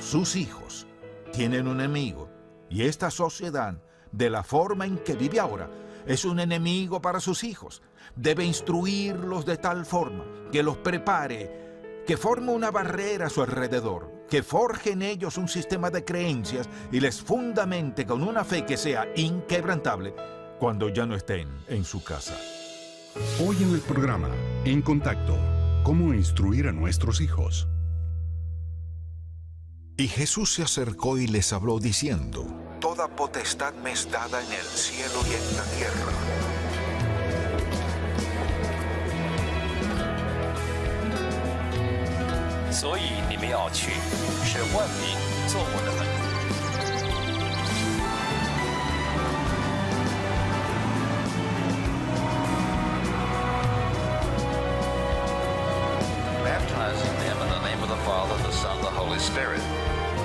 sus hijos tienen un enemigo, y esta sociedad, de la forma en que vive ahora, es un enemigo para sus hijos. Debe instruirlos de tal forma que los prepare, que forme una barrera a su alrededor, que forje en ellos un sistema de creencias y les fundamente con una fe que sea inquebrantable cuando ya no estén en su casa. Hoy en el programa, En Contacto, ¿cómo instruir a nuestros hijos? Y Jesús se acercó y les habló diciendo: Toda potestad me es dada en el cielo y en la tierra. Baptizing them in the name of the Father, the Son, the Holy Spirit.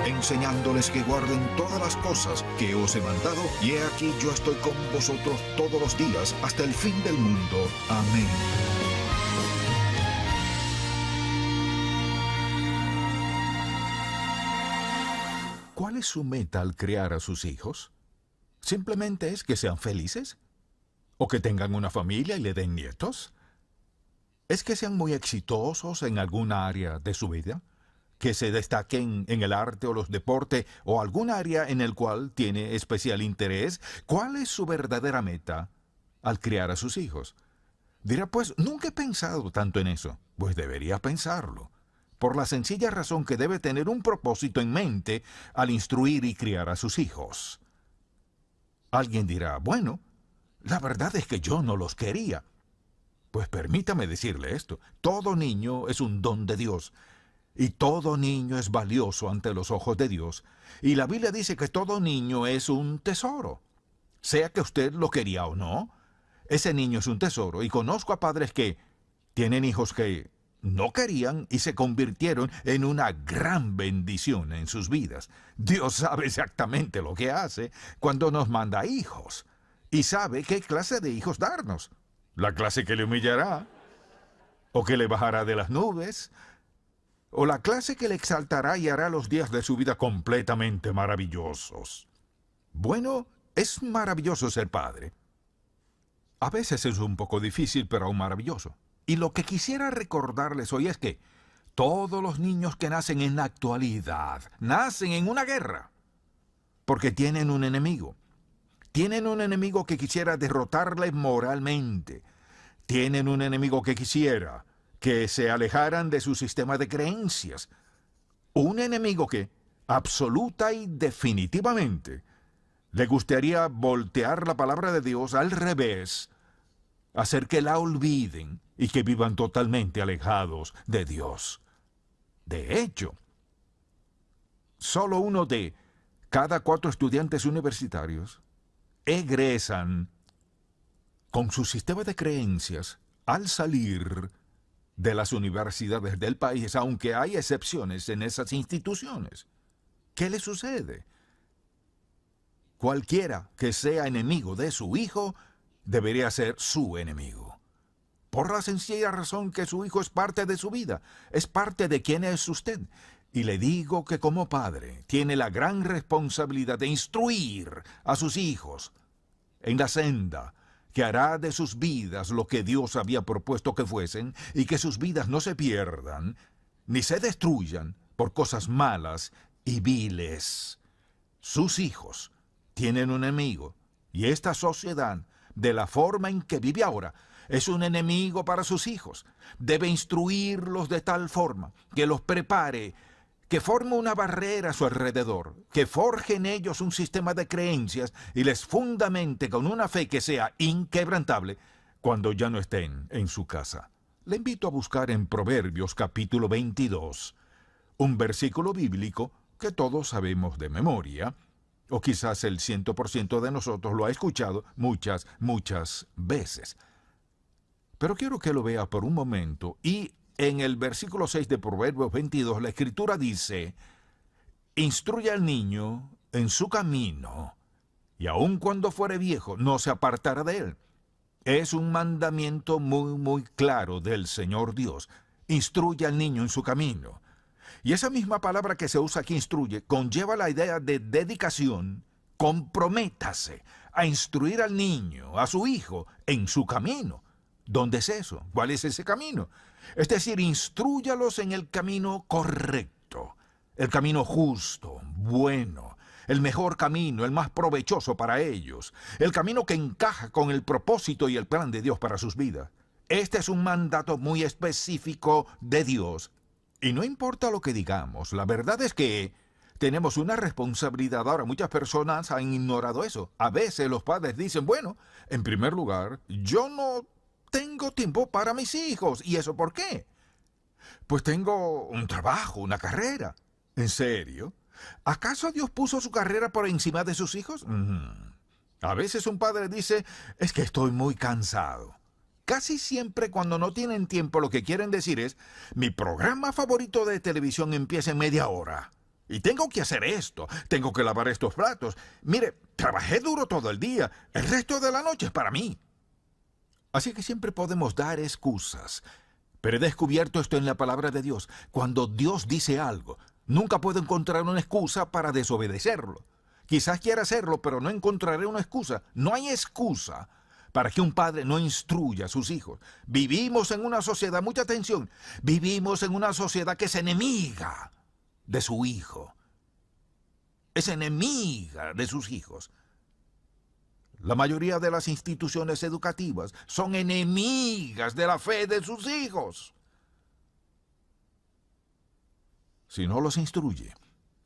Enseñándoles que guarden todas las cosas que os he mandado, y he aquí yo estoy con vosotros todos los días hasta el fin del mundo. Amén. ¿Cuál es su meta al criar a sus hijos? ¿Simplemente es que sean felices? ¿O que tengan una familia y le den nietos? ¿Es que sean muy exitosos en alguna área de su vida? ¿Que se destaquen en el arte o los deportes o algún área en el cual tiene especial interés? ¿Cuál es su verdadera meta al criar a sus hijos? Dirá, pues, nunca he pensado tanto en eso. Pues debería pensarlo, por la sencilla razón que debe tener un propósito en mente al instruir y criar a sus hijos. Alguien dirá, bueno, la verdad es que yo no los quería. Pues permítame decirle esto: todo niño es un don de Dios, y todo niño es valioso ante los ojos de Dios, y la Biblia dice que todo niño es un tesoro. Sea que usted lo quería o no, ese niño es un tesoro, y conozco a padres que tienen hijos que no querían y se convirtieron en una gran bendición en sus vidas. Dios sabe exactamente lo que hace cuando nos manda hijos, y sabe qué clase de hijos darnos. La clase que le humillará, o que le bajará de las nubes, o la clase que le exaltará y hará los días de su vida completamente maravillosos. Bueno, es maravilloso ser padre. A veces es un poco difícil, pero aún maravilloso. Y lo que quisiera recordarles hoy es que todos los niños que nacen en la actualidad nacen en una guerra, porque tienen un enemigo. Tienen un enemigo que quisiera derrotarles moralmente. Tienen un enemigo que quisiera que se alejaran de su sistema de creencias. Un enemigo que, absoluta y definitivamente, le gustaría voltear la palabra de Dios al revés, hacer que la olviden y que vivan totalmente alejados de Dios. De hecho, solo uno de cada 4 estudiantes universitarios egresan con su sistema de creencias al salir de las universidades del país, aunque hay excepciones en esas instituciones. ¿Qué le sucede? Cualquiera que sea enemigo de su hijo debería ser su enemigo, por la sencilla razón que su hijo es parte de su vida, es parte de quién es usted. Y le digo que como padre tiene la gran responsabilidad de instruir a sus hijos en la senda que hará de sus vidas lo que Dios había propuesto que fuesen, y que sus vidas no se pierdan ni se destruyan por cosas malas y viles. Sus hijos tienen un enemigo, y esta sociedad, de la forma en que vive ahora, es un enemigo para sus hijos. Debe instruirlos de tal forma que los prepare, que forme una barrera a su alrededor, que forje en ellos un sistema de creencias y les fundamente con una fe que sea inquebrantable cuando ya no estén en su casa. Le invito a buscar en Proverbios capítulo 22, un versículo bíblico que todos sabemos de memoria, o quizás el 100% de nosotros lo ha escuchado muchas veces. Pero quiero que lo vea por un momento, y en el versículo 6 de Proverbios 22, la Escritura dice: instruye al niño en su camino, y aun cuando fuere viejo, no se apartará de él. Es un mandamiento muy claro del Señor Dios. Instruye al niño en su camino. Y esa misma palabra que se usa aquí, instruye, conlleva la idea de dedicación. Comprométase a instruir al niño, a su hijo, en su camino. ¿Dónde es eso? ¿Cuál es ese camino? Es decir, instrúyalos en el camino correcto, el camino justo, bueno, el mejor camino, el más provechoso para ellos, el camino que encaja con el propósito y el plan de Dios para sus vidas. Este es un mandato muy específico de Dios. Y no importa lo que digamos, la verdad es que tenemos una responsabilidad. Ahora, muchas personas han ignorado eso. A veces los padres dicen, bueno, en primer lugar, yo no tengo tiempo para mis hijos. ¿Y eso por qué? Pues tengo un trabajo, una carrera. ¿En serio? ¿Acaso Dios puso su carrera por encima de sus hijos? A veces un padre dice, es que estoy muy cansado. Casi siempre cuando no tienen tiempo lo que quieren decir es, mi programa favorito de televisión empieza en media hora. Y tengo que hacer esto, tengo que lavar estos platos. Mire, trabajé duro todo el día, el resto de la noche es para mí. Así que siempre podemos dar excusas. Pero he descubierto esto en la palabra de Dios. Cuando Dios dice algo, nunca puedo encontrar una excusa para desobedecerlo. Quizás quiera hacerlo, pero no encontraré una excusa. No hay excusa para que un padre no instruya a sus hijos. Vivimos en una sociedad, mucha atención, vivimos en una sociedad que es enemiga de su hijo. Es enemiga de sus hijos. La mayoría de las instituciones educativas son enemigas de la fe de sus hijos. Si no los instruye,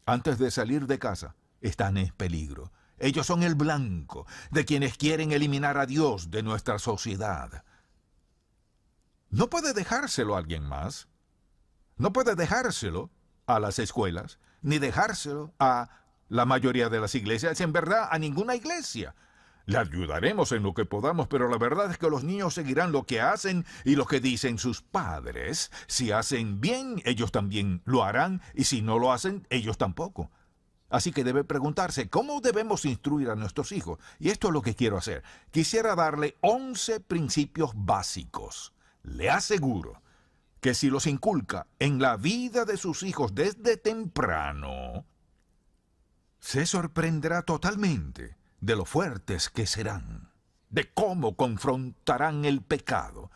antes de salir de casa, están en peligro. Ellos son el blanco de quienes quieren eliminar a Dios de nuestra sociedad. No puede dejárselo a alguien más. No puede dejárselo a las escuelas, ni dejárselo a la mayoría de las iglesias, en verdad a ninguna iglesia. Le ayudaremos en lo que podamos, pero la verdad es que los niños seguirán lo que hacen y lo que dicen sus padres. Si hacen bien, ellos también lo harán, y si no lo hacen, ellos tampoco. Así que debe preguntarse, ¿cómo debemos instruir a nuestros hijos? Y esto es lo que quiero hacer. Quisiera darle 11 principios básicos. Le aseguro que si los inculca en la vida de sus hijos desde temprano, se sorprenderá totalmente de lo fuertes que serán, de cómo confrontarán el pecado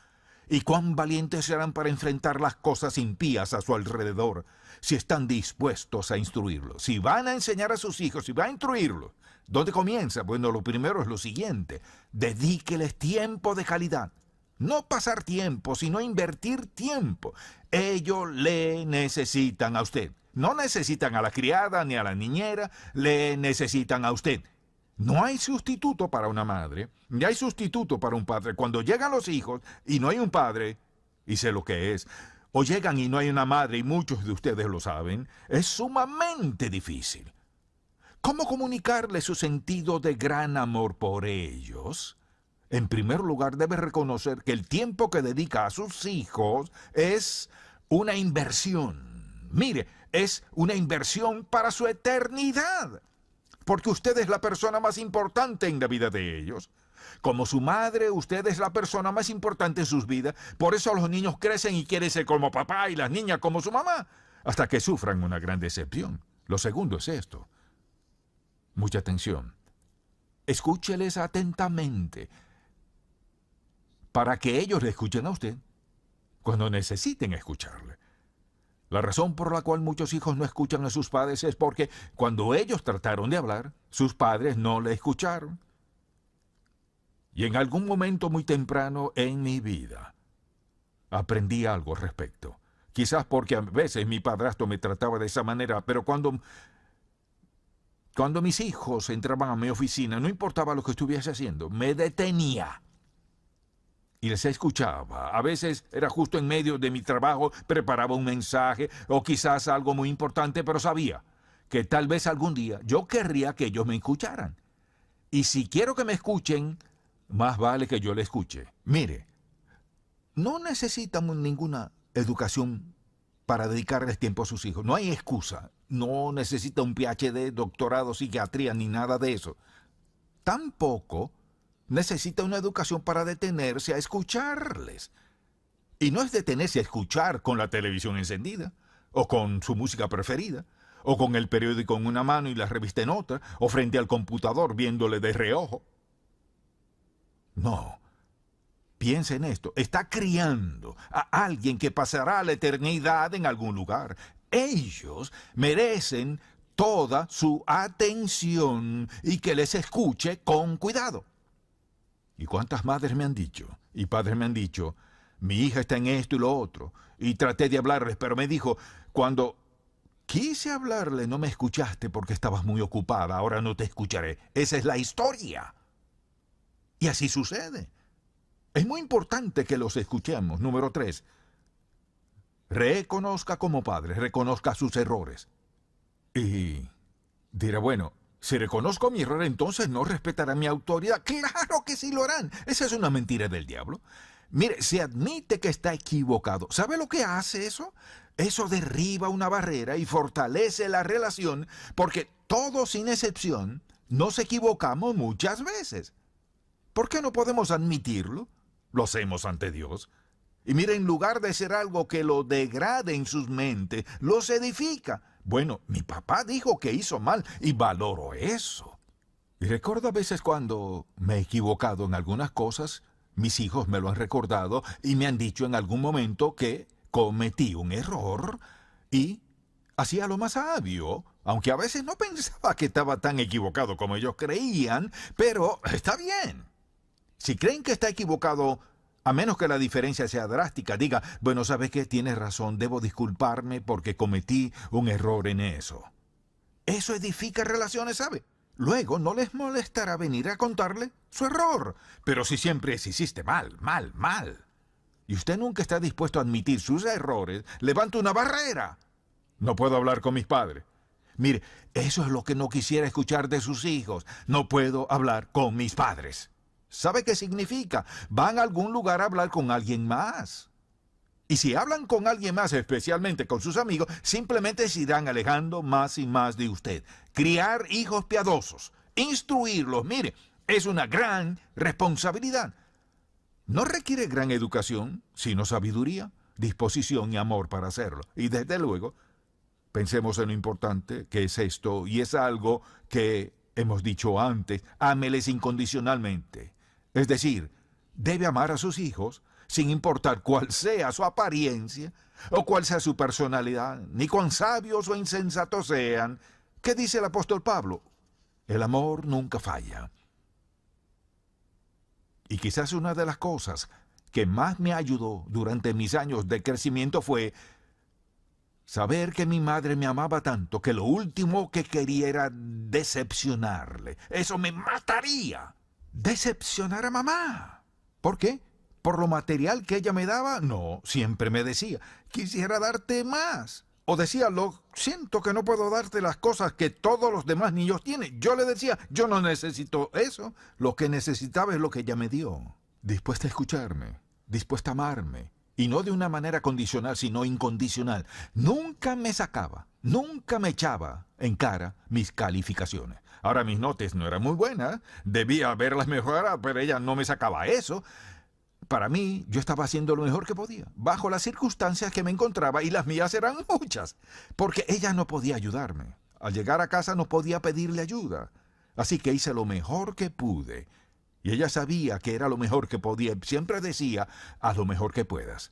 y cuán valientes serán para enfrentar las cosas impías a su alrededor, si están dispuestos a instruirlos. Si van a enseñar a sus hijos, si van a instruirlos, ¿dónde comienza? Bueno, lo primero es lo siguiente: dedíqueles tiempo de calidad. No pasar tiempo, sino invertir tiempo. Ellos le necesitan a usted. No necesitan a la criada ni a la niñera, le necesitan a usted. No hay sustituto para una madre, ni hay sustituto para un padre. Cuando llegan los hijos y no hay un padre, y sé lo que es, o llegan y no hay una madre, y muchos de ustedes lo saben, es sumamente difícil. ¿Cómo comunicarle su sentido de gran amor por ellos? En primer lugar, debe reconocer que el tiempo que dedica a sus hijos es una inversión. Mire, es una inversión para su eternidad. Porque usted es la persona más importante en la vida de ellos. Como su madre, usted es la persona más importante en sus vidas. Por eso los niños crecen y quieren ser como papá y las niñas como su mamá, hasta que sufran una gran decepción. Lo segundo es esto. Mucha atención. Escúcheles atentamente para que ellos le escuchen a usted cuando necesiten escucharle. La razón por la cual muchos hijos no escuchan a sus padres es porque cuando ellos trataron de hablar, sus padres no le escucharon. Y en algún momento muy temprano en mi vida aprendí algo al respecto. Quizás porque a veces mi padrastro me trataba de esa manera, pero cuando mis hijos entraban a mi oficina, no importaba lo que estuviese haciendo, me detenía y les escuchaba. A veces era justo en medio de mi trabajo, preparaba un mensaje o quizás algo muy importante, pero sabía que tal vez algún día yo querría que ellos me escucharan. Y si quiero que me escuchen, más vale que yo le escuche. Mire, no necesitan ninguna educación para dedicarles tiempo a sus hijos. No hay excusa. No necesita un PhD, doctorado, psiquiatría, ni nada de eso. Tampoco necesita una educación para detenerse a escucharles. Y no es detenerse a escuchar con la televisión encendida. o con su música preferida, o con el periódico en una mano y la revista en otra, o frente al computador viéndole de reojo. No. Piensa en esto. Está criando a alguien que pasará la eternidad en algún lugar. Ellos merecen toda su atención y que les escuche con cuidado. ¿Y cuántas madres me han dicho? Y padres me han dicho, mi hija está en esto y lo otro. Y traté de hablarles, pero me dijo, cuando quise hablarle no me escuchaste porque estabas muy ocupada, ahora no te escucharé. Esa es la historia. Y así sucede. Es muy importante que los escuchemos. Número 3. Reconozca como padre, reconozca sus errores. Y dirá, bueno, si reconozco mi error, entonces no respetarán mi autoridad. ¡Claro que sí lo harán! Esa es una mentira del diablo. Mire, se admite que está equivocado. ¿Sabe lo que hace eso? Eso derriba una barrera y fortalece la relación, porque todos, sin excepción, nos equivocamos muchas veces. ¿Por qué no podemos admitirlo? Lo hacemos ante Dios. Y mire, en lugar de ser algo que lo degrade en sus mentes, los edifica. Bueno, mi papá dijo que hizo mal y valoro eso. Y recuerdo a veces cuando me he equivocado en algunas cosas, mis hijos me lo han recordado y me han dicho en algún momento que cometí un error y hacía lo más sabio, aunque a veces no pensaba que estaba tan equivocado como ellos creían, pero está bien. Si creen que está equivocado, a menos que la diferencia sea drástica, diga, bueno, ¿sabes qué? Tienes razón, debo disculparme porque cometí un error en eso. Eso edifica relaciones, ¿sabe? Luego no les molestará venir a contarle su error. Pero si siempre hiciste mal, y usted nunca está dispuesto a admitir sus errores, levanta una barrera. No puedo hablar con mis padres. Mire, eso es lo que no quisiera escuchar de sus hijos. No puedo hablar con mis padres. ¿Sabe qué significa? Van a algún lugar a hablar con alguien más. Y si hablan con alguien más, especialmente con sus amigos, simplemente se irán alejando más y más de usted. Criar hijos piadosos, instruirlos, mire, es una gran responsabilidad. No requiere gran educación, sino sabiduría, disposición y amor para hacerlo. Y desde luego, pensemos en lo importante que es esto, y es algo que hemos dicho antes, ámeles incondicionalmente. Es decir, debe amar a sus hijos sin importar cuál sea su apariencia o cuál sea su personalidad, ni cuán sabios o insensatos sean. ¿Qué dice el apóstol Pablo? El amor nunca falla. Y quizás una de las cosas que más me ayudó durante mis años de crecimiento fue saber que mi madre me amaba tanto que lo último que quería era decepcionarle. Eso me mataría. Decepcionar a mamá. ¿Por qué? ¿Por lo material que ella me daba? No, siempre me decía, quisiera darte más. O decía, lo siento que no puedo darte las cosas que todos los demás niños tienen. Yo le decía, yo no necesito eso. Lo que necesitaba es lo que ella me dio. Dispuesta a escucharme, dispuesta a amarme. Y no de una manera condicional, sino incondicional. Nunca me sacaba, nunca me echaba en cara mis calificaciones. Ahora mis notas no eran muy buenas, debía haberlas mejorado, pero ella no me sacaba eso. Para mí, yo estaba haciendo lo mejor que podía, bajo las circunstancias que me encontraba, y las mías eran muchas, porque ella no podía ayudarme. Al llegar a casa no podía pedirle ayuda, así que hice lo mejor que pude. Y ella sabía que era lo mejor que podía. Siempre decía, haz lo mejor que puedas.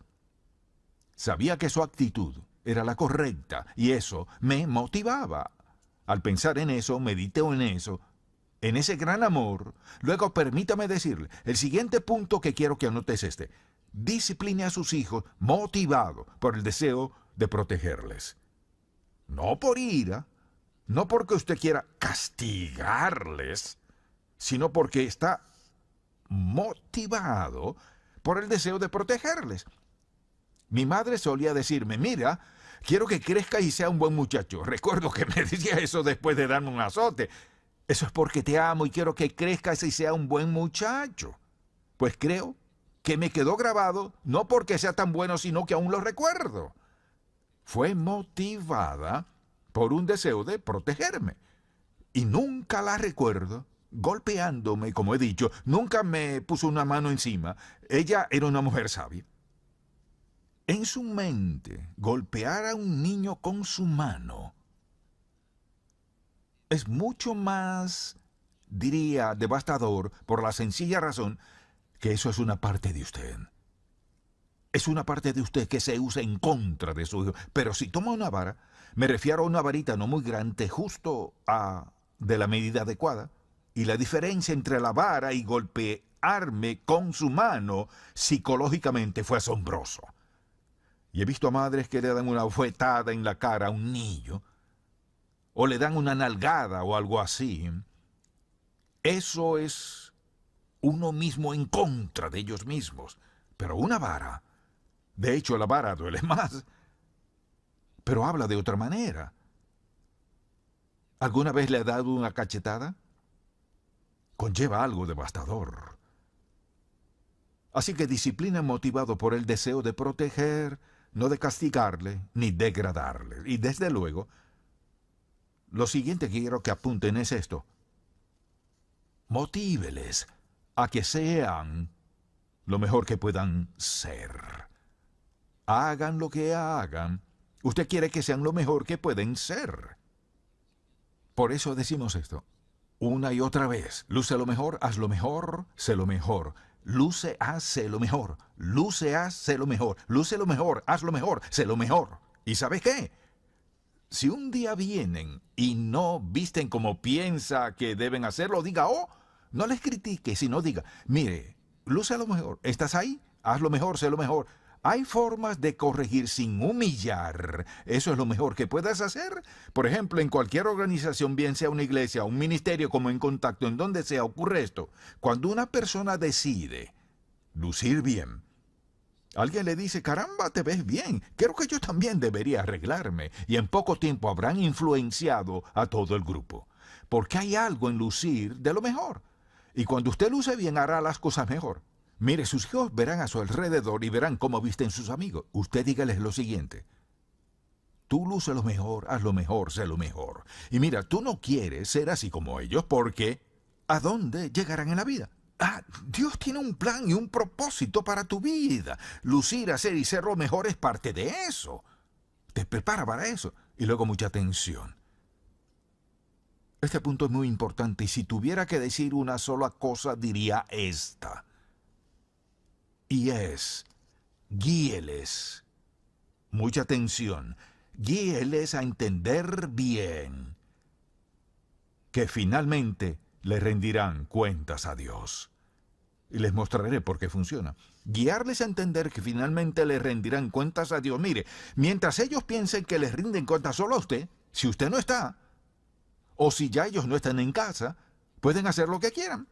Sabía que su actitud era la correcta y eso me motivaba. Al pensar en eso, medité en eso, en ese gran amor. Luego permítame decirle, el siguiente punto que quiero que anote es este. Discipline a sus hijos motivado por el deseo de protegerles. No por ira, no porque usted quiera castigarles, sino porque está motivado por el deseo de protegerles. Mi madre solía decirme, mira, quiero que crezca y sea un buen muchacho. Recuerdo que me decía eso después de darme un azote. Eso es porque te amo y quiero que crezcas y sea un buen muchacho. Pues creo que me quedó grabado, no porque sea tan bueno, sino que aún lo recuerdo. Fue motivada por un deseo de protegerme. Y nunca la recuerdo golpeándome, como he dicho, nunca me puso una mano encima. Ella era una mujer sabia. En su mente, golpear a un niño con su mano es mucho más, diría, devastador por la sencilla razón que eso es una parte de usted. Es una parte de usted que se usa en contra de su hijo. Pero si toma una vara, me refiero a una varita no muy grande, justo de la medida adecuada. Y la diferencia entre la vara y golpearme con su mano psicológicamente fue asombroso. Y he visto a madres que le dan una bofetada en la cara a un niño, o le dan una nalgada o algo así. Eso es uno mismo en contra de ellos mismos. Pero una vara, de hecho la vara duele más, pero habla de otra manera. ¿Alguna vez le ha dado una cachetada? Conlleva algo devastador. Así que disciplina motivado por el deseo de proteger, no de castigarle ni degradarle. Y desde luego, lo siguiente que quiero que apunten es esto. Motíveles a que sean lo mejor que puedan ser. Hagan lo que hagan. Usted quiere que sean lo mejor que pueden ser. Por eso decimos esto. Una y otra vez. Luce lo mejor, haz lo mejor, sé lo mejor. Luce, haz, sé lo mejor. Luce, haz, sé lo mejor. Luce lo mejor, haz lo mejor, sé lo mejor. ¿Y sabes qué? Si un día vienen y no visten como piensa que deben hacerlo, diga, oh, no les critique, sino diga, mire, luce lo mejor, ¿estás ahí? Haz lo mejor, sé lo mejor. Hay formas de corregir sin humillar. Eso es lo mejor que puedas hacer. Por ejemplo, en cualquier organización, bien sea una iglesia, un ministerio, como En Contacto, en donde sea, ocurre esto. Cuando una persona decide lucir bien, alguien le dice, caramba, te ves bien, creo que yo también debería arreglarme. Y en poco tiempo habrán influenciado a todo el grupo. Porque hay algo en lucir de lo mejor. Y cuando usted luce bien, hará las cosas mejor. Mire, sus hijos verán a su alrededor y verán cómo visten sus amigos. Usted dígales lo siguiente. Tú luce lo mejor, haz lo mejor, sé lo mejor. Y mira, tú no quieres ser así como ellos porque ¿a dónde llegarán en la vida? Dios tiene un plan y un propósito para tu vida. Lucir, hacer y ser lo mejor es parte de eso. Te prepara para eso. Y luego mucha atención. Este punto es muy importante y si tuviera que decir una sola cosa diría esta. Y es, guíeles, mucha atención, guíeles a entender bien que finalmente le rendirán cuentas a Dios. Y les mostraré por qué funciona. Guiarles a entender que finalmente le rendirán cuentas a Dios. Mire, mientras ellos piensen que les rinden cuentas solo a usted, si usted no está, o si ya ellos no están en casa, pueden hacer lo que quieran.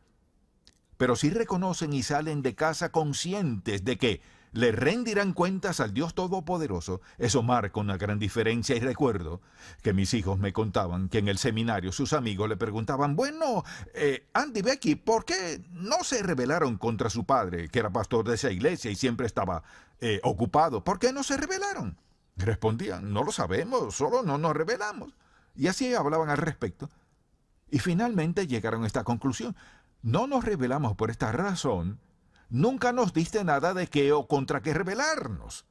Pero si reconocen y salen de casa conscientes de que le rendirán cuentas al Dios Todopoderoso, eso marca una gran diferencia. Y recuerdo que mis hijos me contaban que en el seminario sus amigos le preguntaban, bueno, Andy, Becky, ¿por qué no se rebelaron contra su padre, que era pastor de esa iglesia y siempre estaba ocupado? ¿Por qué no se rebelaron? Respondían, no lo sabemos, solo no nos rebelamos. Y así hablaban al respecto. Y finalmente llegaron a esta conclusión. No nos rebelamos por esta razón. Nunca nos diste nada de qué o contra qué rebelarnos.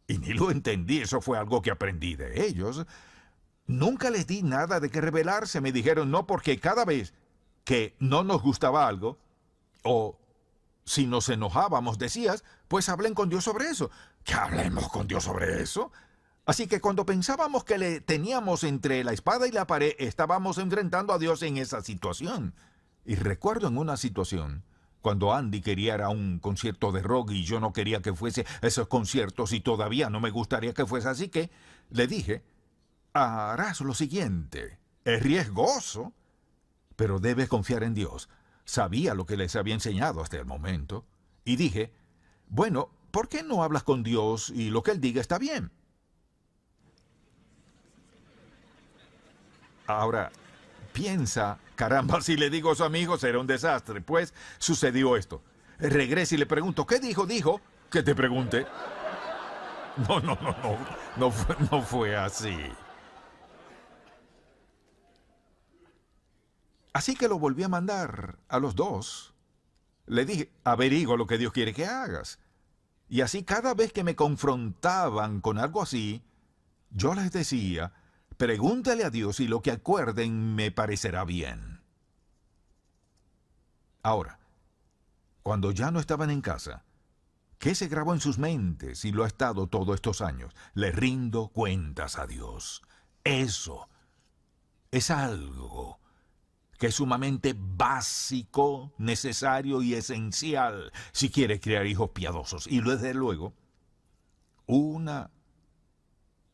Y ni lo entendí, eso fue algo que aprendí de ellos. Nunca les di nada de qué rebelarse. Me dijeron no, porque cada vez que no nos gustaba algo, o si nos enojábamos, decías, pues hablen con Dios sobre eso. ¿Que hablemos con Dios sobre eso? Así que cuando pensábamos que le teníamos entre la espada y la pared, estábamos enfrentando a Dios en esa situación. Y recuerdo en una situación, cuando Andy quería ir a un concierto de rock y yo no quería que fuese a esos conciertos y todavía no me gustaría que fuese así, que le dije, harás lo siguiente, es riesgoso, pero debes confiar en Dios. Sabía lo que les había enseñado hasta el momento. Y dije, bueno, ¿por qué no hablas con Dios y lo que Él diga está bien? Ahora, piensa, caramba, si le digo a su amigo será un desastre. Pues sucedió esto. Regreso y le pregunto, ¿qué dijo? Dijo, que te pregunte. No fue así. Así que lo volví a mandar a los dos. Le dije, averigua lo que Dios quiere que hagas. Y así cada vez que me confrontaban con algo así, yo les decía, pregúntale a Dios y lo que acuerden me parecerá bien. Ahora, cuando ya no estaban en casa, ¿qué se grabó en sus mentes y lo ha estado todos estos años? Le rindo cuentas a Dios. Eso es algo que es sumamente básico, necesario y esencial si quiere criar hijos piadosos. Y desde luego, una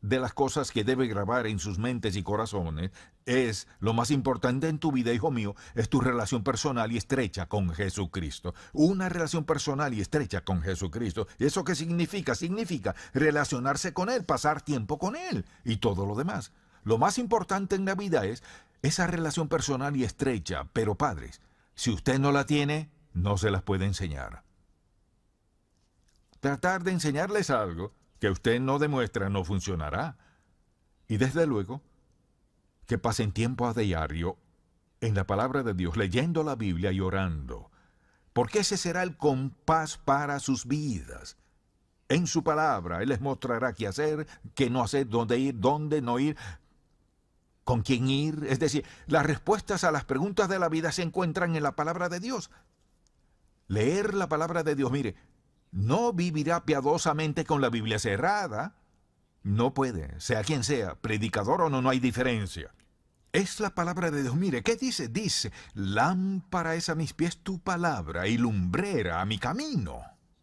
de las cosas que debe grabar en sus mentes y corazones es, lo más importante en tu vida, hijo mío, es tu relación personal y estrecha con Jesucristo. Una relación personal y estrecha con Jesucristo. ¿Y eso qué significa? Significa relacionarse con Él, pasar tiempo con Él y todo lo demás. Lo más importante en la vida es esa relación personal y estrecha. Pero padres, si usted no la tiene, no se las puede enseñar. Tratar de enseñarles algo que usted no demuestra no funcionará. Y desde luego, que pasen tiempo a diario en la palabra de Dios, leyendo la Biblia y orando, porque ese será el compás para sus vidas. En su palabra, Él les mostrará qué hacer, qué no hacer, dónde ir, dónde no ir, con quién ir. Es decir, las respuestas a las preguntas de la vida se encuentran en la palabra de Dios. Leer la palabra de Dios, mire, no vivirá piadosamente con la Biblia cerrada. No puede, sea quien sea, predicador o no, no hay diferencia. Es la palabra de Dios. Mire, ¿qué dice? Dice, lámpara es a mis pies tu palabra y lumbrera a mi camino.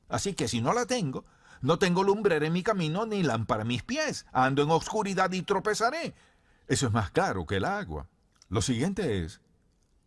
Así que si no la tengo, no tengo lumbrera en mi camino ni lámpara a mis pies. Ando en oscuridad y tropezaré. Eso es más claro que el agua. Lo siguiente es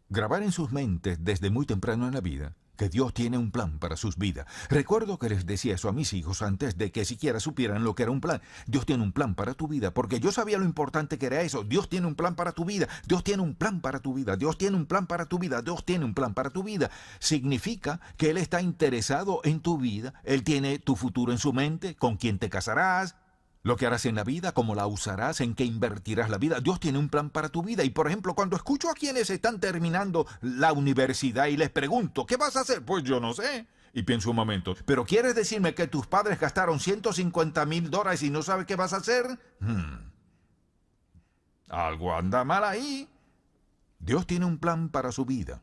grabar en sus mentes desde muy temprano en la vida que Dios tiene un plan para sus vidas. Recuerdo que les decía eso a mis hijos antes de que siquiera supieran lo que era un plan. Dios tiene un plan para tu vida, porque yo sabía lo importante que era eso. Dios tiene un plan para tu vida. Dios tiene un plan para tu vida. Dios tiene un plan para tu vida. Dios tiene un plan para tu vida. Significa que Él está interesado en tu vida. Él tiene tu futuro en su mente, con quién te casarás, lo que harás en la vida, cómo la usarás, en qué invertirás la vida. Dios tiene un plan para tu vida. Y por ejemplo, cuando escucho a quienes están terminando la universidad y les pregunto, ¿qué vas a hacer? Pues yo no sé. Y pienso un momento, ¿pero quieres decirme que tus padres gastaron $150,000 y no sabes qué vas a hacer? Algo anda mal ahí. Dios tiene un plan para su vida.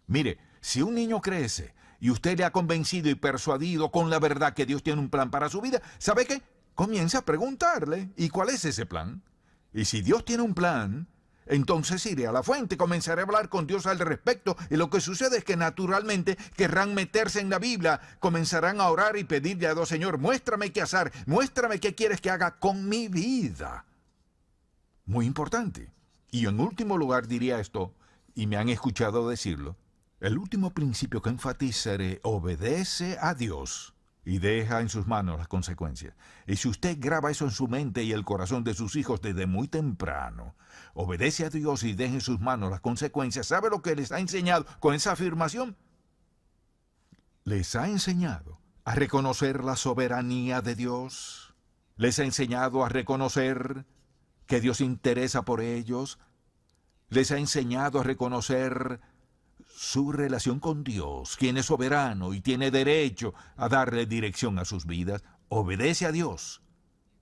Mire, si un niño crece y usted le ha convencido y persuadido con la verdad que Dios tiene un plan para su vida, ¿sabe qué? Comienza a preguntarle, ¿y cuál es ese plan? Y si Dios tiene un plan, entonces iré a la fuente, comenzaré a hablar con Dios al respecto, y lo que sucede es que naturalmente querrán meterse en la Biblia, comenzarán a orar y pedirle a Dios, Señor, muéstrame qué hacer, muéstrame qué quieres que haga con mi vida. Muy importante. Y en último lugar diría esto, y me han escuchado decirlo, el último principio que enfatizaré, obedece a Dios y deja en sus manos las consecuencias. Y si usted graba eso en su mente y el corazón de sus hijos desde muy temprano, obedece a Dios y deja en sus manos las consecuencias, ¿sabe lo que les ha enseñado con esa afirmación? Les ha enseñado a reconocer la soberanía de Dios. Les ha enseñado a reconocer que Dios se interesa por ellos. Les ha enseñado a reconocer su relación con Dios, quien es soberano y tiene derecho a darle dirección a sus vidas. Obedece a Dios.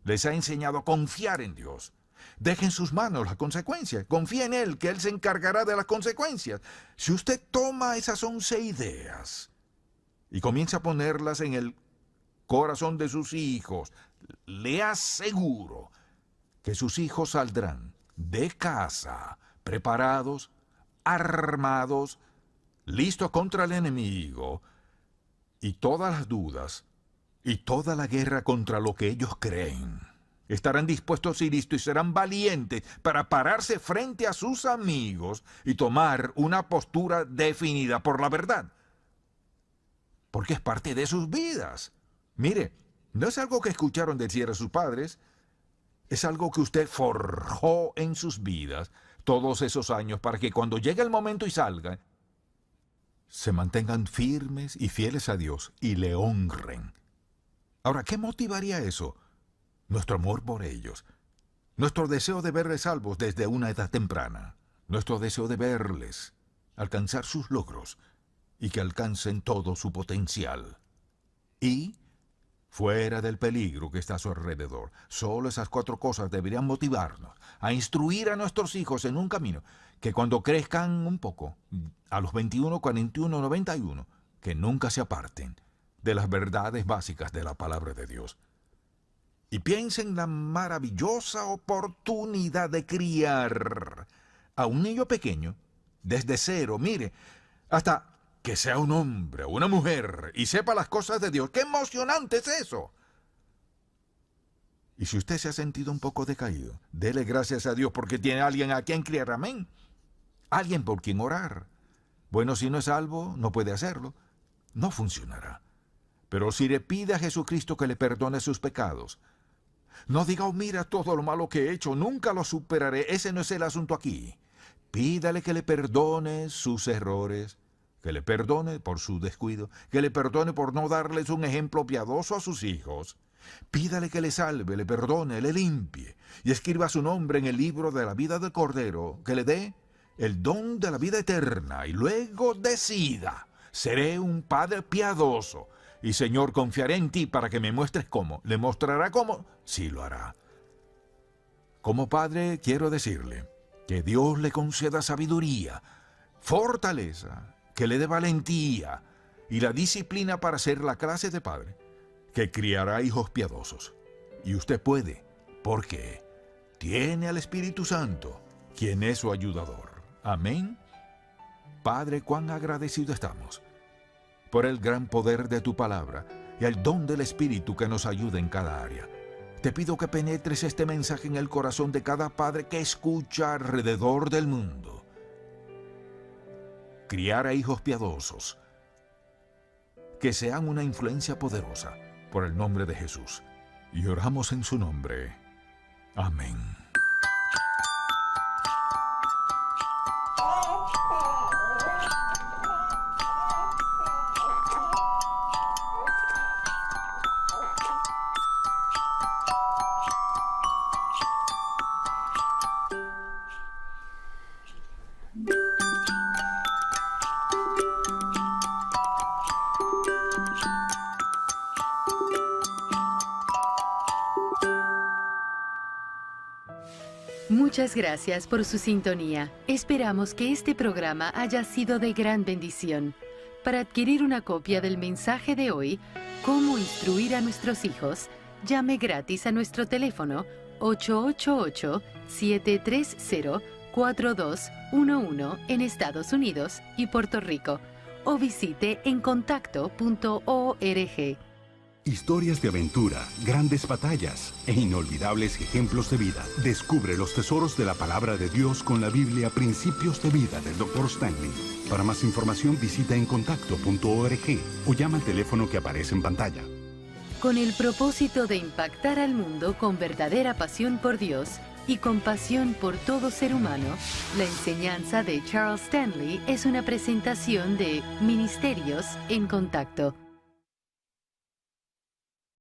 Les ha enseñado a confiar en Dios. Deje en sus manos las consecuencias. Confía en Él, que Él se encargará de las consecuencias. Si usted toma esas 11 ideas y comienza a ponerlas en el corazón de sus hijos, le aseguro que sus hijos saldrán de casa preparados, armados, listos contra el enemigo, y todas las dudas y toda la guerra contra lo que ellos creen. Estarán dispuestos y listos y serán valientes para pararse frente a sus amigos y tomar una postura definida por la verdad. Porque es parte de sus vidas. Mire, no es algo que escucharon decir a sus padres, es algo que usted forjó en sus vidas todos esos años para que cuando llegue el momento y salgan, se mantengan firmes y fieles a Dios y le honren. Ahora, ¿qué motivaría eso? Nuestro amor por ellos, nuestro deseo de verles salvos desde una edad temprana, nuestro deseo de verles alcanzar sus logros y que alcancen todo su potencial. Y fuera del peligro que está a su alrededor. Solo esas 4 cosas deberían motivarnos a instruir a nuestros hijos en un camino que cuando crezcan un poco, a los 21, 41, 91, que nunca se aparten de las verdades básicas de la palabra de Dios. Y piensen en la maravillosa oportunidad de criar a un niño pequeño desde cero, mire, hasta que sea un hombre o una mujer y sepa las cosas de Dios. ¡Qué emocionante es eso! Y si usted se ha sentido un poco decaído, dele gracias a Dios porque tiene alguien a quien criar, amén. Alguien por quien orar. Bueno, si no es salvo, no puede hacerlo. No funcionará. Pero si le pide a Jesucristo que le perdone sus pecados, no diga, oh, mira todo lo malo que he hecho, nunca lo superaré. Ese no es el asunto aquí. Pídale que le perdone sus errores, que le perdone por su descuido, que le perdone por no darles un ejemplo piadoso a sus hijos. Pídale que le salve, le perdone, le limpie y escriba su nombre en el libro de la vida del Cordero, que le dé el don de la vida eterna y luego decida, seré un padre piadoso y Señor, confiaré en ti para que me muestres cómo. ¿Le mostrará cómo? Sí, lo hará. Como padre quiero decirle que Dios le conceda sabiduría, fortaleza, que le dé valentía y la disciplina para ser la clase de padre que criará hijos piadosos. Y usted puede, porque tiene al Espíritu Santo, quien es su ayudador. Amén. Padre, cuán agradecido estamos por el gran poder de tu palabra y el don del Espíritu que nos ayuda en cada área. Te pido que penetres este mensaje en el corazón de cada padre que escucha alrededor del mundo. Criar a hijos piadosos, que sean una influencia poderosa por el nombre de Jesús. Y oramos en su nombre. Amén. Muchas gracias por su sintonía. Esperamos que este programa haya sido de gran bendición. Para adquirir una copia del mensaje de hoy, Cómo instruir a nuestros hijos, llame gratis a nuestro teléfono 888-730-4211 en Estados Unidos y Puerto Rico o visite encontacto.org. Historias de aventura, grandes batallas e inolvidables ejemplos de vida. Descubre los tesoros de la palabra de Dios con la Biblia Principios de Vida del Dr. Stanley. Para más información visita encontacto.org o llama al teléfono que aparece en pantalla. Con el propósito de impactar al mundo con verdadera pasión por Dios y compasión por todo ser humano, la enseñanza de Charles Stanley es una presentación de Ministerios en Contacto.